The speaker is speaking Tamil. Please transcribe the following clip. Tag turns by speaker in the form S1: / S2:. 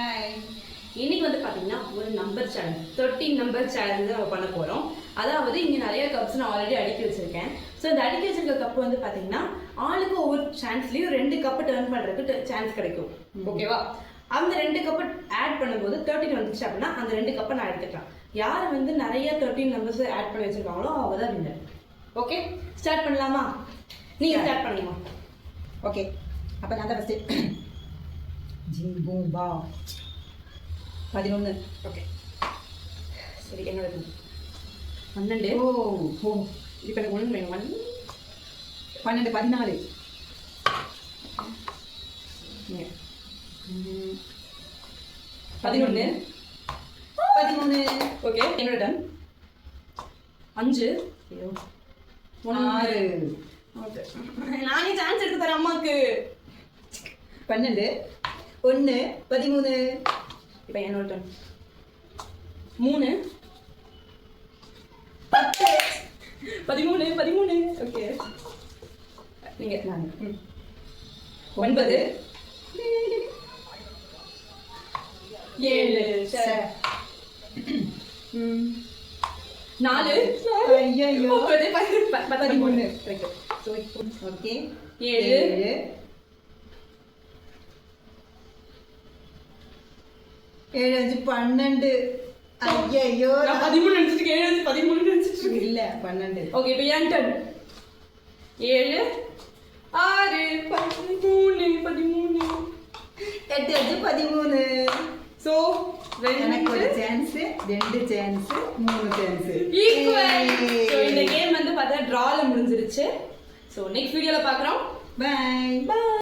S1: ஹாய்.
S2: இன்னைக்கு வந்து பாத்தீங்கன்னா ஒரு நம்பர் சேலஞ்ச் 13 நம்பர் சேலஞ்ச் நம்ம பண்ண போறோம். அதாவது இங்க நிறைய கப்ஸ் நான் ஆல்ரெடி அடுக்கி வச்சிருக்கேன். ஸோ இந்த அடுக்கி வச்சிருக்க கப் வந்து பாத்தீங்கன்னா ஆளுக்கு ஒவ்வொரு சான்ஸ்லயும் 2 கப் டர்ன் பண்றதுக்கு சான்ஸ் கிடைக்கும். ஓகேவா? அந்த 2 கப் ஆட் பண்ணும்போது 13 வந்துச்சு அப்படின்னா அந்த 2 கப்பை நான் எடுத்துக்கலாம். யார் வந்து நிறைய 13 நம்பர்ஸ் ஆட் பண்ணி வச்சிருக்காங்களோ அவங்க தான் வின்னர். ஓகே, ஸ்டார்ட் பண்ணலாமா? நீங்க ஸ்டார்ட் பண்ணுமா?
S1: ஓகே, அப்போ நான் தான் ஃபஸ்ட்டு. ஜிம் பூம் பா 11.
S2: ஓகே, சரி. என்னோட 12.
S1: ஓ ஓ
S2: இப்போ எனக்கு 1 வேணும்.
S1: 12 14.
S2: 11.
S1: 13.
S2: ஓகே, என்னோட டன் 5. ஐயோ
S1: 6.
S2: ஓகே, நானே சான்ஸ் எடுத்து தரேன் அம்மாக்கு.
S1: 12 1 13.
S2: இப்போ என்னோட டன் 3 10 13. ஓகே, நீங்க
S1: நான்
S2: 9 7 4
S1: ஐயோ
S2: 13.
S1: ஓகே
S2: 7
S1: 7 5 12. ஐயோ
S2: நான் 13 நினைச்சிட்டு 7 13 நினைச்சிட்டு
S1: இல்ல 12.
S2: ஓகே, இப்போ என் டன் 7 6 13.
S1: 8 13.
S2: ஸோ
S1: எனக்கு ஒரு chance 2 chance 3 chance
S2: equal. So இந்த கேம் வந்து பார்த்தா ட்ரால முடிஞ்சிருச்சு. ஸோ நெக்ஸ்ட் வீடியோல பார்க்குறோம்.
S1: பை.